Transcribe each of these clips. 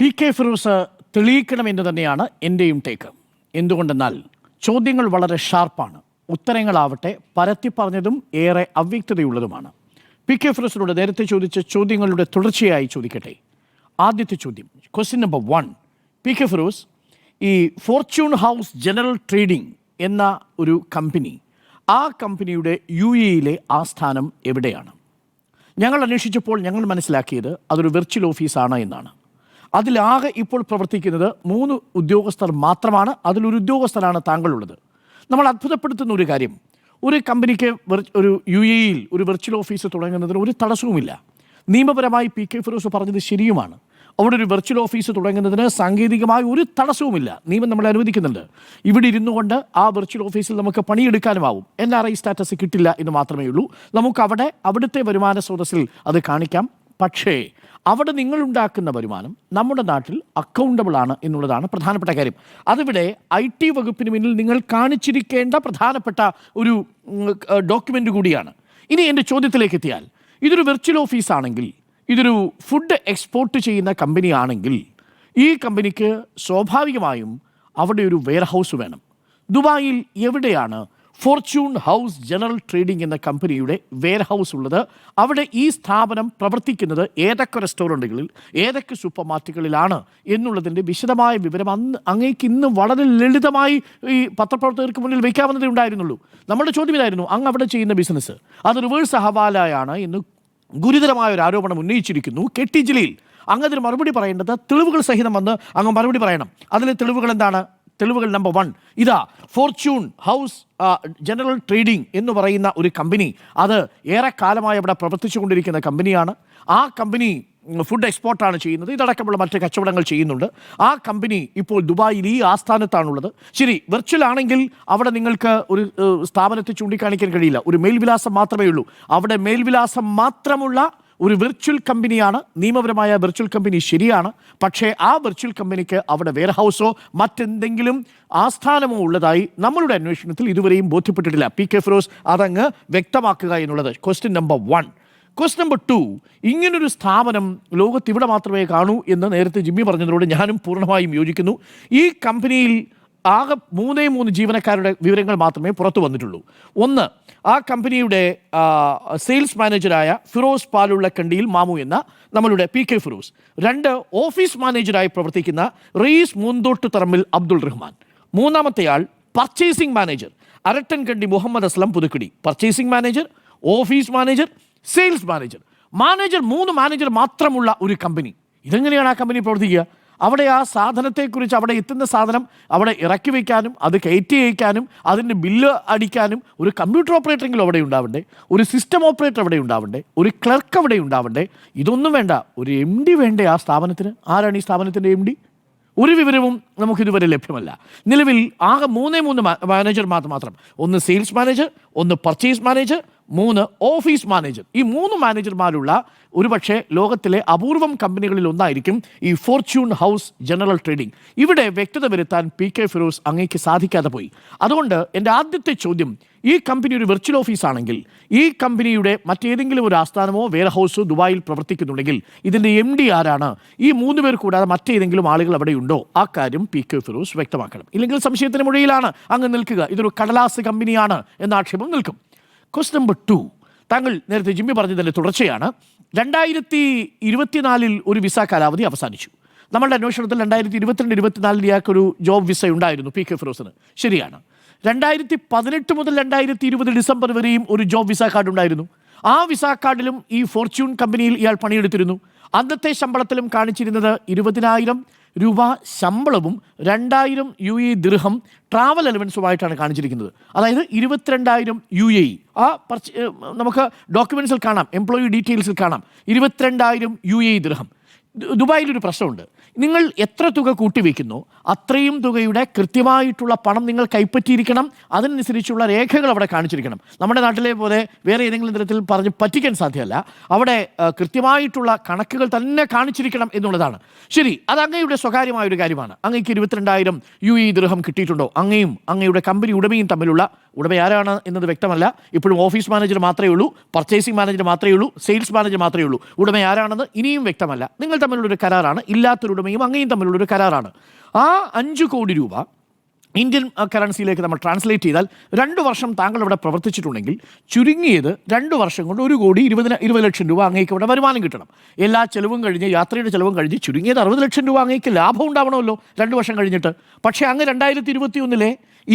P K Firoz തെളിയിക്കണമെന്ന് തന്നെയാണ് എൻ്റെയും take. എന്തുകൊണ്ടെന്നാൽ ചോദ്യങ്ങൾ വളരെ ഷാർപ്പാണ്, ഉത്തരങ്ങളാവട്ടെ പരത്തി പറഞ്ഞതും ഏറെ അവ്യക്തതയുള്ളതുമാണ്. പി കെ ഫിറോസിനോട് നേരത്തെ ചോദിച്ച ചോദ്യങ്ങളുടെ തുടർച്ചയായി ചോദിക്കട്ടെ. ആദ്യത്തെ ചോദ്യം, question number 1. P K Firoz, ഈ ഫോർച്യൂൺ ഹൗസ് ജനറൽ ട്രേഡിംഗ് എന്ന ഒരു കമ്പനി, ആ കമ്പനിയുടെ UAE ആസ്ഥാനം എവിടെയാണ്? ഞങ്ങൾ അന്വേഷിച്ചപ്പോൾ ഞങ്ങൾ മനസ്സിലാക്കിയത് അതൊരു വെർച്വൽ ഓഫീസാണ് എന്നാണ്. അതിലാകെ ഇപ്പോൾ പ്രവർത്തിക്കുന്നത് 3 ഉദ്യോഗസ്ഥർ മാത്രമാണ്. അതിലൊരു ഉദ്യോഗസ്ഥനാണ് താങ്കളുള്ളത്. നമ്മൾ അത്ഭുതപ്പെടുത്തുന്ന ഒരു കാര്യം, ഒരു കമ്പനിക്ക് ഒരു UAE ഒരു വെർച്വൽ ഓഫീസ് തുടങ്ങുന്നതിന് ഒരു തടസ്സവുമില്ല. നിയമപരമായി പി കെ ഫിറോസ് പറഞ്ഞത് ശരിയുമാണ്. അവിടെ ഒരു വെർച്വൽ ഓഫീസ് തുടങ്ങുന്നതിന് സാങ്കേതികമായി ഒരു തടസ്സവുമില്ല. നിയമം നമ്മളെ അനുവദിക്കുന്നുണ്ട്. ഇവിടെ ഇരുന്നു കൊണ്ട് ആ വെർച്വൽ ഓഫീസിൽ നമുക്ക് പണിയെടുക്കാനുമാവും. NRI സ്റ്റാറ്റസ് കിട്ടില്ല എന്ന് മാത്രമേ ഉള്ളൂ. നമുക്ക് അവിടുത്തെ വരുമാന സ്രോതസ്സിൽ അത് കാണിക്കാം. പക്ഷേ അവിടെ നിങ്ങളുണ്ടാക്കുന്ന വരുമാനം നമ്മുടെ നാട്ടിൽ അക്കൗണ്ടബിൾ ആണ് എന്നുള്ളതാണ് പ്രധാനപ്പെട്ട കാര്യം. അതിവിടെ IT വകുപ്പിന് മുന്നിൽ നിങ്ങൾ കാണിച്ചിരിക്കേണ്ട പ്രധാനപ്പെട്ട ഒരു ഡോക്യുമെൻ്റ് കൂടിയാണ്. ഇനി എൻ്റെ ചോദ്യത്തിലേക്ക് എത്തിയാൽ, ഇതൊരു വെർച്വൽ ഓഫീസാണെങ്കിൽ, ഇതൊരു ഫുഡ് എക്സ്പോർട്ട് ചെയ്യുന്ന കമ്പനി ആണെങ്കിൽ, ഈ കമ്പനിക്ക് സ്വാഭാവികമായും അവിടെ ഒരു വെയർഹൗസ് വേണം. ദുബായിൽ എവിടെയാണ് ഫോർച്യൂൺ ഹൗസ് ജനറൽ ട്രേഡിംഗ് എന്ന കമ്പനിയുടെ വെയർഹൗസ് ഉള്ളത്? അവിടെ ഈ സ്ഥാപനം പ്രവർത്തിക്കുന്നത് ഏതൊക്കെ റെസ്റ്റോറൻറ്റുകളിൽ, ഏതൊക്കെ സൂപ്പർ മാർക്കറ്റുകളിലാണ് എന്നുള്ളതിൻ്റെ വിശദമായ വിവരം അങ്ങേക്ക് ഇന്ന് വളരെ ലളിതമായി ഈ പത്രപ്രവർത്തകർക്ക് മുന്നിൽ വയ്ക്കാവുന്നതേ ഉണ്ടായിരുന്നുള്ളൂ. നമ്മുടെ ചോദ്യം ഇതായിരുന്നു, അങ്ങ് അവിടെ ചെയ്യുന്ന ബിസിനസ് അത് റിവേഴ്സ് ഹവാലയാണ് എന്ന് ഗുരുതരമായ ഒരു ആരോപണം ഉന്നയിച്ചിരിക്കുന്നു KT ജലീൽ. അങ്ങ് അതിന് മറുപടി പറയേണ്ടത് തെളിവുകൾ സഹിതം വന്ന് അങ്ങ് മറുപടി പറയണം. അതിലെ തെളിവുകൾ എന്താണ്? തെളിവുകൾ നമ്പർ 1, ഇതാ ഫോർച്യൂൺ ഹൗസ് ജനറൽ ട്രേഡിംഗ് എന്ന് പറയുന്ന ഒരു കമ്പനി, അത് ഏറെക്കാലമായി അവിടെ പ്രവർത്തിച്ചു കൊണ്ടിരിക്കുന്ന കമ്പനിയാണ്. ആ കമ്പനി ഫുഡ് എക്സ്പോർട്ടാണ് ചെയ്യുന്നത്. ഇതടക്കമുള്ള മറ്റ് കച്ചവടങ്ങൾ ചെയ്യുന്നുണ്ട്. ആ കമ്പനി ഇപ്പോൾ ദുബായിൽ ഈ ആസ്ഥാനത്താണുള്ളത്. ശരി, വെർച്വൽ ആണെങ്കിൽ അവിടെ നിങ്ങൾക്ക് ഒരു സ്ഥാപനത്തെ ചൂണ്ടിക്കാണിക്കാൻ കഴിയില്ല. ഒരു മേൽവിലാസം മാത്രമേ ഉള്ളൂ. അവിടെ മേൽവിലാസം മാത്രമുള്ള ഒരു വെർച്വൽ കമ്പനിയാണ്. നിയമപരമായ വെർച്വൽ കമ്പനി ശരിയാണ്. പക്ഷേ ആ വെർച്വൽ കമ്പനിക്ക് അവിടെ വെയർഹൗസോ മറ്റെന്തെങ്കിലും ആസ്ഥാനമോ ഉള്ളതായി നമ്മളുടെ അന്വേഷണത്തിൽ ഇതുവരെയും ബോധ്യപ്പെട്ടിട്ടില്ല. പി കെ ഫിറോസ് അതങ്ങ് വ്യക്തമാക്കുക എന്നുള്ളത് ക്വസ്റ്റ്യൻ നമ്പർ 1. ക്വസ്റ്റ്യൻ നമ്പർ 2, ഇങ്ങനൊരു സ്ഥാപനം ലോകത്ത് ഇവിടെ മാത്രമേ കാണൂ എന്ന് നേരത്തെ ജിമ്മി പറഞ്ഞതിനോട് ഞാനും പൂർണ്ണമായും യോജിക്കുന്നു. ഈ കമ്പനിയിൽ ആകെ 3 ജീവനക്കാരുടെ വിവരങ്ങൾ മാത്രമേ പുറത്തു വന്നിട്ടുള്ളൂ. 1, ആ കമ്പനിയുടെ സെയിൽസ് മാനേജറായ ഫിറോസ് പാലുള്ളക്കണ്ടിയിൽ മാമു എന്ന നമ്മളുടെ പി കെ ഫിറോസ്. 2, ഓഫീസ് മാനേജറായി പ്രവർത്തിക്കുന്ന റയീസ് മൂന്തോട്ട് തറമ്മിൽ അബ്ദുൾ റഹ്മാൻ. 3-മത്തെയാൾ purchasing manager Arattankandi Muhammad Aslam Puthukkidi. Purchasing manager, office manager, sales manager. 3 manager മാത്രമുള്ള ഒരു കമ്പനി. ഇതെങ്ങനെയാണ് ആ കമ്പനി പ്രവർത്തിക്കുക? അവിടെ ആ സാധനത്തെക്കുറിച്ച്, അവിടെ എത്തുന്ന സാധനം അവിടെ ഇറക്കി വയ്ക്കാനും അത് കയറ്റി അയക്കാനും അതിൻ്റെ ബില്ല് അടിക്കാനും ഒരു കമ്പ്യൂട്ടർ ഓപ്പറേറ്ററെങ്കിലും അവിടെ ഉണ്ടാവണ്ടേ, ഒരു സിസ്റ്റം ഓപ്പറേറ്റർ അവിടെ ഉണ്ടാവണ്ടേ, ഒരു ക്ലർക്ക് അവിടെ ഉണ്ടാവണ്ടേ? ഇതൊന്നും വേണ്ട. ഒരു MD വേണ്ടേ ആ സ്ഥാപനത്തിന്? ആരാണ് ഈ സ്ഥാപനത്തിൻ്റെ MD? ഒരു വിവരവും നമുക്കിതുവരെ ലഭ്യമല്ല. നിലവിൽ ആകെ 3 മാനേജർമാർ മാത്രം. 1 sales manager, 1 purchase manager, 3 office manager. ഈ 3 മാനേജർമാരുള്ള ഒരുപക്ഷെ ലോകത്തിലെ അപൂർവം കമ്പനികളിൽ ഒന്നായിരിക്കും ഈ ഫോർച്യൂൺ ഹൗസ് ജനറൽ ട്രേഡിംഗ്. ഇവിടെ വ്യക്തത വരുത്താൻ പി കെ ഫിറോസ് അങ്ങേക്ക് സാധിക്കാതെ പോയി. അതുകൊണ്ട് എൻ്റെ ആദ്യത്തെ ചോദ്യം, ഈ കമ്പനി ഒരു വെർച്വൽ ഓഫീസാണെങ്കിൽ, ഈ കമ്പനിയുടെ മറ്റേതെങ്കിലും ഒരു ആസ്ഥാനമോ വെയർഹൗസോ ദുബായിൽ പ്രവർത്തിക്കുന്നുണ്ടെങ്കിൽ ഇതിൻ്റെ MD ആരാണ്? ഈ 3 പേർ കൂടാതെ മറ്റേതെങ്കിലും ആളുകൾ അവിടെ ഉണ്ടോ? ആ കാര്യം പി കെ ഫിറോസ് വ്യക്തമാക്കണം. ഇല്ലെങ്കിൽ സംശയത്തിന് മുകളിലാണ് അങ്ങ് നിൽക്കുക. ഇതൊരു കടലാസ് കമ്പനിയാണ് എന്ന ആക്ഷേപം നിൽക്കും. ക്വസ്റ്റ്യൻ നമ്പർ 2, താങ്കൾ നേരത്തെ ജിമ്മി പറഞ്ഞതിൻ്റെ തുടർച്ചയാണ്. 2024 ഒരു വിസ കാലാവധി അവസാനിച്ചു. നമ്മളുടെ അന്വേഷണത്തിൽ 2022-24 ഇയാൾക്കൊരു ജോബ് വിസ ഉണ്ടായിരുന്നു പി കെ ഫിറോസിന്. ശരിയാണ്. 2018 മുതൽ 2020 ഡിസംബർ വരെയും ഒരു ജോബ് വിസ കാർഡ് ഉണ്ടായിരുന്നു. ആ വിസ കാർഡിലും ഈ ഫോർച്യൂൺ കമ്പനിയിൽ ഇയാൾ പണിയെടുത്തിരുന്നു. അന്നത്തെ ശമ്പളത്തിലും കാണിച്ചിരുന്നത് 20,000 രൂപ ശമ്പളവും 2,000 UAE ദിർഹം ട്രാവൽ അലവൻസുമായിട്ടാണ് കാണിച്ചിരിക്കുന്നത്. അതായത് 22,000 UAE. ആ നമുക്ക് ഡോക്യുമെൻറ്റ്സിൽ കാണാം, എംപ്ലോയി ഡീറ്റെയിൽസിൽ കാണാം 22,000 UAE ദിർഹം. ദുബായിലൊരു പ്രശ്നമുണ്ട്. നിങ്ങൾ എത്ര തുക കൂട്ടിവെക്കുന്നോ അത്രയും തുകയുടെ കൃത്യമായിട്ടുള്ള പണം നിങ്ങൾ കൈപ്പറ്റിയിരിക്കണം. അതിനനുസരിച്ചുള്ള രേഖകൾ അവിടെ കാണിച്ചിരിക്കണം. നമ്മുടെ നാട്ടിലെ പോലെ വേറെ ഏതെങ്കിലും തരത്തിൽ പറഞ്ഞ് പറ്റിക്കാൻ സാധ്യമല്ല. അവിടെ കൃത്യമായിട്ടുള്ള കണക്കുകൾ തന്നെ കാണിച്ചിരിക്കണം എന്നുള്ളതാണ്. ശരി, അത് അങ്ങയുടെ സ്വകാര്യമായൊരു കാര്യമാണ്. അങ്ങേക്ക് 22,000 UAE ദിർഹം കിട്ടിയിട്ടുണ്ടോ? അങ്ങയും അങ്ങയുടെ കമ്പനി ഉടമയും തമ്മിലുള്ള, ഉടമ ആരാണ് എന്നത് വ്യക്തമല്ല. ഇപ്പോഴും ഓഫീസ് മാനേജർ മാത്രമേ ഉള്ളൂ, പർച്ചേസിംഗ് മാനേജർ മാത്രമേ ഉള്ളൂ, സെയിൽസ് മാനേജർ മാത്രമേ ഉള്ളൂ. ഉടമ ആരാണെന്ന് ഇനിയും വ്യക്തമല്ല. നിങ്ങൾ തമ്മിലുള്ളൊരു കരാറാണ്, ഇല്ലാത്തൊരുടമയും അങ്ങയും തമ്മിലുള്ളൊരു കരാറാണ്. ആ 5 കോടി രൂപ ഇന്ത്യൻ കറൻസിയിലേക്ക് നമ്മൾ ട്രാൻസ്ലേറ്റ് ചെയ്താൽ 2 വർഷം താങ്കൾ ഇവിടെ പ്രവർത്തിച്ചിട്ടുണ്ടെങ്കിൽ ചുരുങ്ങിയത് 2 വർഷം കൊണ്ട് 1,20 ലക്ഷം രൂപ അങ്ങേക്ക് ഇവിടെ വരുമാനം കിട്ടണം. എല്ലാ ചെലവും കഴിഞ്ഞ്, യാത്രയുടെ ചെലവും കഴിഞ്ഞ് ചുരുങ്ങിയത് 60 ലക്ഷം രൂപ അങ്ങേക്ക് ലാഭം ഉണ്ടാവണമല്ലോ 2 വർഷം കഴിഞ്ഞിട്ട്. പക്ഷേ അങ്ങ് 2021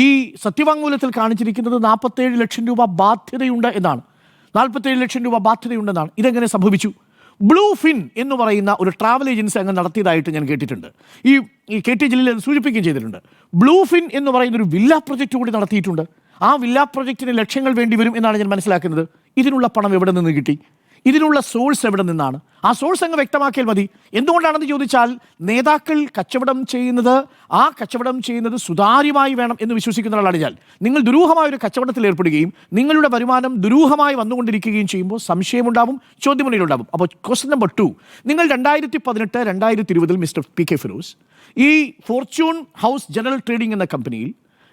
ഈ സത്യവാങ്മൂലത്തിൽ കാണിച്ചിരിക്കുന്നത് 47 ലക്ഷം രൂപ ബാധ്യതയുണ്ട് എന്നാണ്. 47 ലക്ഷം രൂപ ബാധ്യതയുണ്ടെന്നാണ്. ഇതെങ്ങനെ സംഭവിച്ചു? ബ്ലൂ ഫിൻ എന്ന് പറയുന്ന ഒരു ട്രാവൽ ഏജൻസി അങ്ങ് നടത്തിയതായിട്ട് ഞാൻ കേട്ടിട്ടുണ്ട്. ഈ KT ജലീൽ സൂചിപ്പിക്കുകയും ചെയ്തിട്ടുണ്ട്. ബ്ലൂ ഫിൻ എന്ന് പറയുന്ന ഒരു വില്ല പ്രൊജക്റ്റ് കൂടി നടത്തിയിട്ടുണ്ട്. ആ വില്ല പ്രൊജക്റ്റിന് ലക്ഷങ്ങൾ വേണ്ടി വരും എന്നാണ് ഞാൻ മനസ്സിലാക്കുന്നത്. ഇതിനുള്ള പണം എവിടെ നിന്ന് കിട്ടി? ഇതിനുള്ള സോഴ്സ് എവിടെ നിന്നാണ്? ആ സോഴ്സ് അങ്ങ് വ്യക്തമാക്കിയാൽ മതി. എന്തുകൊണ്ടാണെന്ന് ചോദിച്ചാൽ, നേതാക്കൾ കച്ചവടം ചെയ്യുന്നത് സുതാര്യമായി വേണം എന്ന് വിശ്വസിക്കുന്ന ഒരാളാണ് ഞാൻ. നിങ്ങൾ ദുരൂഹമായ ഒരു കച്ചവടത്തിൽ ഏർപ്പെടുകയും നിങ്ങളുടെ വരുമാനം ദുരൂഹമായി വന്നുകൊണ്ടിരിക്കുകയും ചെയ്യുമ്പോൾ സംശയമുണ്ടാവും, ചോദ്യമുനയിലുണ്ടാവും. അപ്പോൾ ക്വസ്റ്റ്യൻ നമ്പർ 2, നിങ്ങൾ 2018-2020 മിസ്റ്റർ PK ഫിറോസ് ഈ ഫോർച്യൂൺ ഹൗസ് ജനറൽ ട്രേഡിംഗ് എന്ന കമ്പനിയിൽ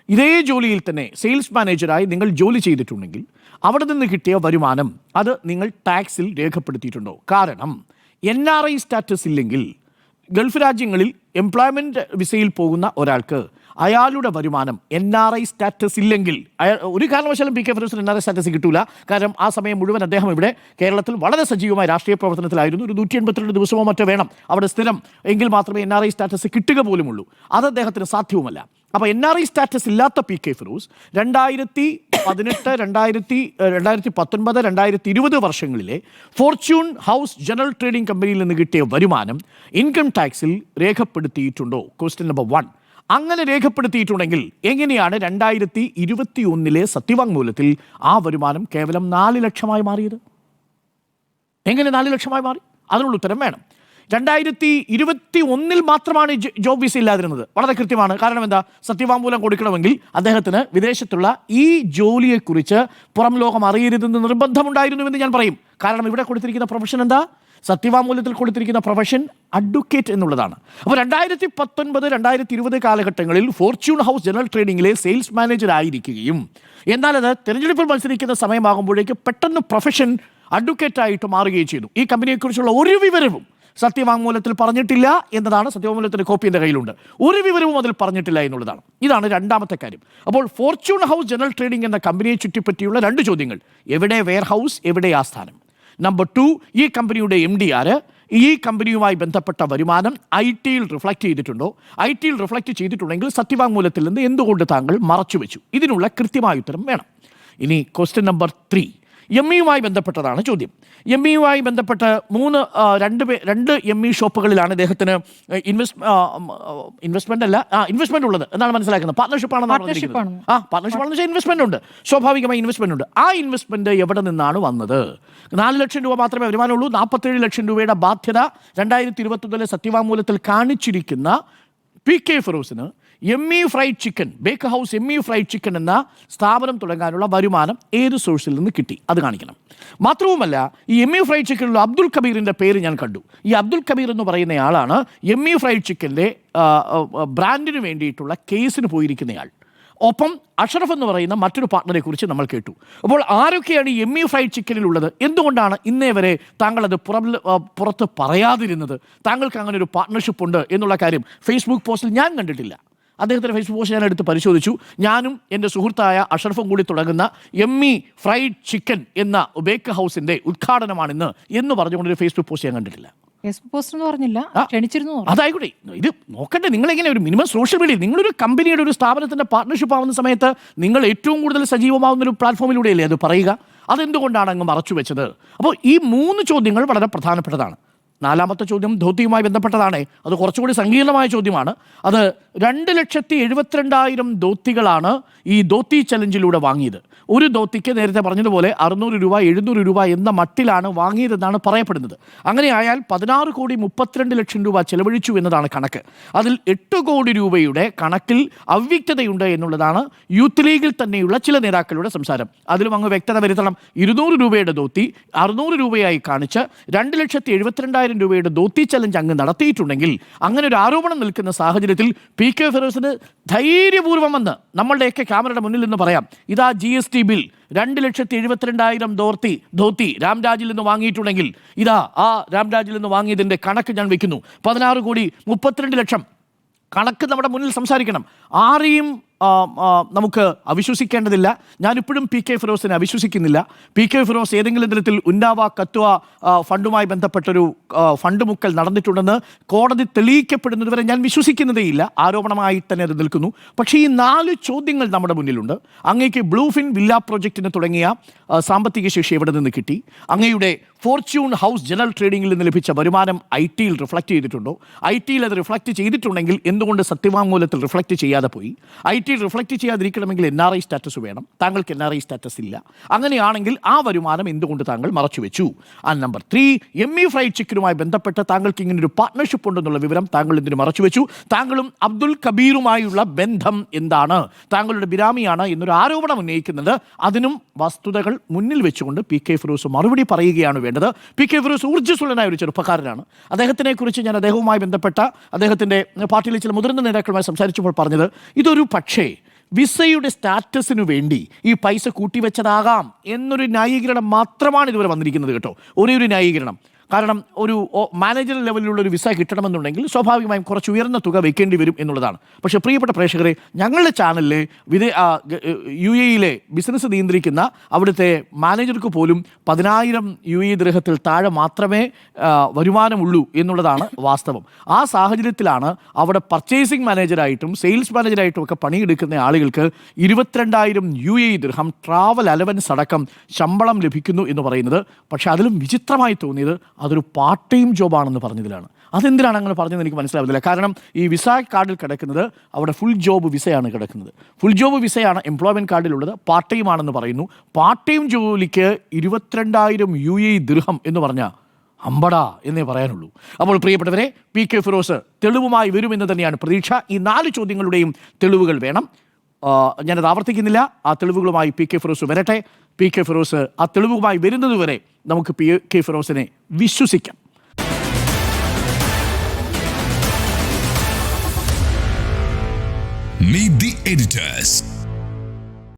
ഇതേ ജോലിയിൽ തന്നെ സെയിൽസ് മാനേജറായി നിങ്ങൾ ജോലി ചെയ്തിട്ടുണ്ടെങ്കിൽ അവിടെ നിന്ന് കിട്ടിയ വരുമാനം അത് നിങ്ങൾ ടാക്സിൽ രേഖപ്പെടുത്തിയിട്ടുണ്ടോ? കാരണം NRI സ്റ്റാറ്റസ് ഇല്ലെങ്കിൽ, ഗൾഫ് രാജ്യങ്ങളിൽ എംപ്ലോയ്മെൻറ്റ് വിസയിൽ പോകുന്ന ഒരാൾക്ക് അയാളുടെ വരുമാനം NRI സ്റ്റാറ്റസ് ഇല്ലെങ്കിൽ ഒരു കാരണവശാലും PK ഫിറോസിന് NRI സ്റ്റാറ്റസ് കിട്ടൂല. കാരണം ആ സമയം മുഴുവൻ അദ്ദേഹം ഇവിടെ കേരളത്തിൽ വളരെ സജീവമായ രാഷ്ട്രീയ പ്രവർത്തനത്തിലായിരുന്നു. ഒരു 182 ദിവസമോ മറ്റോ വേണം അവിടെ സ്ഥിരം, എങ്കിൽ മാത്രമേ NRI സ്റ്റാറ്റസ് കിട്ടുക പോലുമുള്ളൂ. അത് അദ്ദേഹത്തിന് സാധ്യവുമല്ല. അപ്പോൾ NRI സ്റ്റാറ്റസ് ഇല്ലാത്ത PK ഫിറോസ് 2018, 2019, 2020 വർഷങ്ങളിലെ ഫോർച്യൂൺ ഹൗസ് ജനറൽ ട്രേഡിംഗ് കമ്പനിയിൽ നിന്ന് കിട്ടിയ വരുമാനം ഇൻകം ടാക്സിൽ രേഖപ്പെടുത്തിയിട്ടുണ്ടോ? Question number 1. അങ്ങനെ രേഖപ്പെടുത്തിയിട്ടുണ്ടെങ്കിൽ എങ്ങനെയാണ് 2021 സത്യവാങ്മൂലത്തിൽ ആ വരുമാനം കേവലം 4 ലക്ഷമായി മാറിയത്? എങ്ങനെ 4 ലക്ഷമായി മാറി? അതിനുള്ള ഉത്തരം വേണം. 2021 മാത്രമാണ് ജോബ് വിസ ഇല്ലാതിരുന്നത്. വളരെ കൃത്യമാണ്. കാരണം എന്താ? സത്യവാങ്മൂലം കൊടുക്കണമെങ്കിൽ അദ്ദേഹത്തിന് വിദേശത്തുള്ള ഈ ജോലിയെക്കുറിച്ച് പുറം ലോകം അറിയരുതെന്ന് നിർബന്ധമുണ്ടായിരുന്നുവെന്ന് ഞാൻ പറയും. കാരണം ഇവിടെ കൊടുത്തിരിക്കുന്ന പ്രൊഫഷൻ എന്താ? സത്യവാങ്മൂലത്തിൽ കൊടുത്തിരിക്കുന്ന പ്രൊഫഷൻ അഡ്വക്കേറ്റ് എന്നുള്ളതാണ്. അപ്പോൾ 2019, 2020 കാലഘട്ടങ്ങളിൽ ഫോർച്യൂൺ ഹൗസ് ജനറൽ ട്രേഡിംഗിലെ സെയിൽസ് മാനേജർ ആയിരിക്കുകയും എന്നാൽ അത് തിരഞ്ഞെടുപ്പിൽ മത്സരിക്കുന്ന സമയമാകുമ്പോഴേക്ക് പെട്ടെന്ന് പ്രൊഫഷൻ അഡ്വക്കേറ്റായിട്ട് മാറുകയും ചെയ്തു. ഈ കമ്പനിയെക്കുറിച്ചുള്ള ഒരു വിവരവും സത്യവാങ്മൂലത്തിൽ പറഞ്ഞിട്ടില്ല എന്നതാണ്. സത്യവാങ്മൂലത്തിൻ്റെ കോപ്പി എൻ്റെ കയ്യിലുണ്ട്. ഒരു വിവരവും അതിൽ പറഞ്ഞിട്ടില്ല എന്നുള്ളതാണ്. ഇതാണ് രണ്ടാമത്തെ കാര്യം. അപ്പോൾ ഫോർച്യൂൺ ഹൗസ് ജനറൽ ട്രേഡിംഗ് എന്ന കമ്പനിയെ ചുറ്റിപ്പറ്റിയുള്ള 2 ചോദ്യങ്ങൾ. എവിടെ വെയർ ഹൗസ്, എവിടെ ആസ്ഥാനം? നമ്പർ 2, ഈ കമ്പനിയുടെ MD ആര്? ഈ കമ്പനിയുമായി ബന്ധപ്പെട്ട വരുമാനം IT-യിൽ റിഫ്ലക്റ്റ് ചെയ്തിട്ടുണ്ടോ? IT-യിൽ റിഫ്ലക്റ്റ് ചെയ്തിട്ടുണ്ടെങ്കിൽ സത്യവാങ്മൂലത്തിൽ നിന്ന് എന്തുകൊണ്ട് താങ്കൾ മറച്ചുവെച്ചു? ഇതിനുള്ള കൃത്യമായ ഉത്തരം വേണം. ഇനി ക്വസ്റ്റ്യൻ നമ്പർ 3, ME-യുമായി ബന്ധപ്പെട്ടതാണ് ചോദ്യം. ME-യുമായി ബന്ധപ്പെട്ട് 2 ME ഷോപ്പുകളിലാണ് ഇദ്ദേഹത്തിന് ഇൻവെസ്റ്റ്മെന്റ് ഉള്ളത് എന്നാണ് മനസ്സിലാക്കുന്നത്. പാർട്ണർഷിപ്പാണെന്ന് പാർട്ണർഷിപ്പാണെന്ന് വെച്ചാൽ ഇൻവെസ്റ്റ്മെന്റ് ഉണ്ട്, സ്വാഭാവികമായി ഇൻവെസ്റ്റ്മെന്റ് ഉണ്ട്. ആ ഇൻവെസ്റ്റ്മെന്റ് എവിടെ നിന്നാണ് വന്നത്? 4 ലക്ഷം രൂപ മാത്രമേ വരുമാനമുള്ളൂ. 47 ലക്ഷം രൂപയുടെ ബാധ്യത 2021 സത്യവാങ്മൂലത്തിൽ കാണിച്ചിരിക്കുന്ന PK ഫിറോസിന് ME fried chicken, bake house ME fried chicken എന്ന സ്ഥാപനം തുടങ്ങാനുള്ള വരുമാനം ഏത് സോഴ്സിൽ നിന്ന് കിട്ടി? അത് കാണിക്കണം. മാത്രവുമല്ല, ഈ ME ഫ്രൈഡ് ചിക്കനുള്ള അബ്ദുൽ കബീറിൻ്റെ പേര് ഞാൻ കണ്ടു. ഈ അബ്ദുൽ കബീർ എന്ന് പറയുന്നയാളാണ് ME ഫ്രൈഡ് ചിക്കൻ്റെ ബ്രാൻഡിന് വേണ്ടിയിട്ടുള്ള കേസിന് പോയിരിക്കുന്നയാൾ. ഒപ്പം അഷറഫ് എന്ന് പറയുന്ന മറ്റൊരു പാർട്ണറെ കുറിച്ച് നമ്മൾ കേട്ടു. അപ്പോൾ ആരൊക്കെയാണ് ഈ ME ഫ്രൈഡ് ചിക്കനിലുള്ളത്? എന്തുകൊണ്ടാണ് ഇന്നേ വരെ താങ്കൾ അത് പുറത്ത് പറയാതിരുന്നത്? താങ്കൾക്ക് അങ്ങനെ ഒരു പാർട്ണർഷിപ്പ് ഉണ്ട് എന്നുള്ള കാര്യം ഫേസ്ബുക്ക് പോസ്റ്റിൽ ഞാൻ കണ്ടിട്ടില്ല. അദ്ദേഹത്തിൻ്റെ ഫേസ്ബുക്ക് പോസ്റ്റ് ഞാൻ എടുത്ത് പരിശോധിച്ചു. ഞാനും എൻ്റെ സുഹൃത്തായ അഷറഫും കൂടി തുടങ്ങുന്ന ME ഫ്രൈഡ് ചിക്കൻ എന്ന ബേക്ക് ഹൗസിൻ്റെ ഉദ്ഘാടനമാണിന്ന് എന്ന് പറഞ്ഞുകൊണ്ടൊരു ഫേസ്ബുക്ക് പോസ്റ്റ് ഞാൻ കണ്ടിട്ടില്ല. ഫേസ്ബുക്ക് പോസ്റ്റ് എന്ന് പറഞ്ഞില്ല, ക്ഷണിച്ചിരുന്നു. അതായിക്കോട്ടെ, ഇത് നോക്കട്ടെ. നിങ്ങളെങ്ങനെ ഒരു മിനിമം സോഷ്യൽ മീഡിയ, നിങ്ങളൊരു കമ്പനിയുടെ ഒരു സ്ഥാപനത്തിൻ്റെ പാർട്ണർഷിപ്പ് ആവുന്ന സമയത്ത് നിങ്ങൾ ഏറ്റവും കൂടുതൽ സജീവമാവുന്ന ഒരു പ്ലാറ്റ്ഫോമിലൂടെയല്ലേ അത് പറയുക? അതെന്തുകൊണ്ടാണ് അങ്ങ് മറച്ചു വെച്ചത്? അപ്പോൾ ഈ 3 ചോദ്യങ്ങൾ വളരെ പ്രധാനപ്പെട്ടതാണ്. 4ാമത്തെ ചോദ്യം ധോത്തിയുമായി ബന്ധപ്പെട്ടതാണ്. അത് കുറച്ചുകൂടി സങ്കീർണമായ ചോദ്യമാണ്. അത് 2,72,000 ധോത്തികളാണ് ഈ ധോത്തി ചലഞ്ചിലൂടെ വാങ്ങിയത്. ഒരു ധോത്തിക്ക് നേരത്തെ പറഞ്ഞതുപോലെ 600 രൂപ 700 രൂപ എന്ന മട്ടിലാണ് വാങ്ങിയതെന്നാണ് പറയപ്പെടുന്നത്. അങ്ങനെയായാൽ 16,32,00,000 രൂപ ചെലവഴിച്ചു എന്നതാണ് കണക്ക്. അതിൽ 8 കോടി രൂപയുടെ കണക്കിൽ അവ്യക്തതയുണ്ട് എന്നുള്ളതാണ് യൂത്ത് ലീഗിൽ തന്നെയുള്ള ചില നേതാക്കളുടെ സംസാരം. അതിലും അങ്ങ് വ്യക്തത വരുത്തണം. 200 രൂപയുടെ ധോത്തി 600 രൂപയായി കാണിച്ച് 2,72,000 1,50,000 രൂപയുടെ ധോത്തി ചലഞ്ച് അങ്ങ് നടത്തിയിട്ടുണ്ടെങ്കിൽ അങ്ങനെ ഒരു ആരോപണം നിൽക്കുന്ന സാഹചര്യത്തിൽ PK ഫിറോസിന് ധൈര്യപൂർവ്വം വന്ന് നമ്മളുടെയൊക്കെ ക്യാമറയുടെ മുന്നിൽ നിന്ന് പറയാം, ഇതാ GST ബിൽ 2,72,000 ധോത്തി രാംരാജിൽ നിന്ന് വാങ്ങിയിട്ടുണ്ടെങ്കിൽ ഇതാ ആ രാംരാജിൽ നിന്ന് വാങ്ങിയതിൻ്റെ കണക്ക് ഞാൻ വെക്കുന്നു, 16,32,00,000 കണക്ക് നമ്മുടെ മുന്നിൽ സംസാരിക്കണം. ആരെയും നമുക്ക് അവിശ്വസിക്കേണ്ടതില്ല. ഞാനിപ്പോഴും PK ഫിറോസിനെ അവിശ്വസിക്കുന്നില്ല. PK ഫിറോസ് ഏതെങ്കിലും തരത്തിൽ ഉന്നാവ കത്വ ഫണ്ടുമായി ബന്ധപ്പെട്ടൊരു ഫണ്ട് മുക്കൽ നടന്നിട്ടുണ്ടെന്ന് കോടതി തെളിയിക്കപ്പെടുന്നതുവരെ ഞാൻ വിശ്വസിക്കുന്നതേയില്ല. ആരോപണമായി തന്നെ അത് നിൽക്കുന്നു. പക്ഷേ ഈ 4 ചോദ്യങ്ങൾ നമ്മുടെ മുന്നിലുണ്ട്. അങ്ങേക്ക് ബ്ലൂഫിൻ വില്ല പ്രോജക്റ്റിന് തുടങ്ങിയ സാമ്പത്തിക ശേഷി എവിടെ നിന്ന് കിട്ടി? അങ്ങയുടെ ഫോർച്യൂൺ ഹൗസ് ജനറൽ ട്രേഡിംഗിൽ നിന്ന് ലഭിച്ച വരുമാനം IT-യിൽ റിഫ്ലക്റ്റ് ചെയ്തിട്ടുണ്ടോ? IT-യിൽ അത് റിഫ്ലക്റ്റ് ചെയ്തിട്ടുണ്ടെങ്കിൽ എന്തുകൊണ്ട് സത്യവാങ്മൂലത്തിൽ റിഫ്ലക്റ്റ് ചെയ്യാതെ പോയി? IT റിഫ്ലക്റ്റ് ചെയ്യാതിരിക്കണമെങ്കിൽ NRI സ്റ്റാറ്റസ് വേണം. താങ്കൾക്ക് NRI സ്റ്റാറ്റസ് ഇല്ല. അങ്ങനെയാണെങ്കിൽ ആ വരുമാനം എന്തുകൊണ്ട് താങ്കൾ മറച്ചു വെച്ചു? നമ്പർ 3, ME ഫ്രൈഡ് ചിക്കനുമായി ബന്ധപ്പെട്ട് താങ്കൾക്ക് ഇങ്ങനെ ഒരു പാർട്ട്ണർഷിപ്പ് ഉണ്ടെന്നുള്ള വിവരം താങ്കൾ എന്തിനു മറച്ചു വെച്ചു? താങ്കളും അബ്ദുൽ കബീറുമായുള്ള ബന്ധം എന്താണ്? താങ്കളുടെ ബിരാമിയാണ് എന്നൊരു ആരോപണം ഉന്നയിക്കുന്നുണ്ട്. അതിനും വസ്തുതകൾ മുന്നിൽ വെച്ചുകൊണ്ട് PK ഫിറോസ് മറുപടി പറയുകയാണ് വേണ്ടത്. PK ഫിറോസ് ഊർജ്ജസ്വലനായ ഒരു ചെറുപ്പക്കാരനാണ്. അദ്ദേഹത്തിനെ കുറിച്ച് ഞാൻ അദ്ദേഹവുമായി ബന്ധപ്പെട്ട അദ്ദേഹത്തിൻ്റെ പാർട്ടിയിലെ ചില മുതിർന്ന നേതാക്കളുമായി സംസാരിച്ചപ്പോൾ പറഞ്ഞത്, ഇതൊരു പക്ഷേ വിസയുടെ സ്റ്റാറ്റസിനു വേണ്ടി ഈ പൈസ കൂട്ടിവെച്ചതാകാം എന്നൊരു ന്യായീകരണം മാത്രമാണ് ഇതുവരെ വന്നിരിക്കുന്നത് കേട്ടോ. ഒരേ ഒരു ന്യായീകരണം. കാരണം ഒരു മാനേജർ ലെവലിലുള്ള ഒരു വിസ കിട്ടണമെന്നുണ്ടെങ്കിൽ സ്വാഭാവികമായും കുറച്ച് ഉയർന്ന തുക വെക്കേണ്ടി വരും എന്നുള്ളതാണ്. പക്ഷേ പ്രിയപ്പെട്ട പ്രേക്ഷകരെ, ഞങ്ങളുടെ ചാനലിലെ UAE-യിലെ ബിസിനസ് നിയന്ത്രിക്കുന്ന അവിടുത്തെ മാനേജർക്ക് പോലും 10,000 UAE ദിർഹത്തിൽ താഴെ മാത്രമേ വരുമാനമുള്ളൂ എന്നുള്ളതാണ് വാസ്തവം. ആ സാഹചര്യത്തിലാണ് അവിടെ പർച്ചേസിംഗ് മാനേജറായിട്ടും സെയിൽസ് മാനേജറായിട്ടും ഒക്കെ പണിയെടുക്കുന്ന ആളുകൾക്ക് 22,000 UAE ദിർഹം ട്രാവൽ അലവൻസ് അടക്കം ശമ്പളം ലഭിക്കുന്നു എന്ന് പറയുന്നത്. പക്ഷേ അതിലും വിചിത്രമായി തോന്നിയത് അതൊരു പാർട്ട് ടൈം ജോബാണെന്ന് പറഞ്ഞതിലാണ്. അതെന്തിനാണ് അങ്ങനെ പറഞ്ഞതെന്ന് എനിക്ക് മനസ്സിലാവുന്നില്ല. കാരണം ഈ വിസ കാർഡിൽ കിടക്കുന്നത് അവിടെ ഫുൾ ജോബ് വിസയാണ് കിടക്കുന്നത്. ഫുൾ ജോബ് വിസയാണ് എംപ്ലോയ്മെൻറ്റ് കാർഡിലുള്ളത്. പാർട്ട് ടൈം ആണെന്ന് പറയുന്നു. പാർട്ട് ടൈം ജോലിക്ക് 22,000 UAE ദിർഹം എന്ന് പറഞ്ഞാൽ അമ്പടാ എന്നേ പറയാനുള്ളൂ. അപ്പോൾ പ്രിയപ്പെട്ടവരെ, PK ഫിറോസ് തെളിവുമായി വരുമെന്ന് തന്നെയാണ് പ്രതീക്ഷ. ഈ 4 ചോദ്യങ്ങളുടെയും തെളിവുകൾ വേണം. ഞാനത് ആവർത്തിക്കുന്നില്ല. ആ തെളിവുകളുമായി PK ഫിറോസ് വരട്ടെ. PK ഫിറോസ് ആ തെളിവുമായി വരുന്നതുവരെ നമുക്ക് PK ഫിറോസിനെ വിശ്വസിക്കാം. Meet the editors.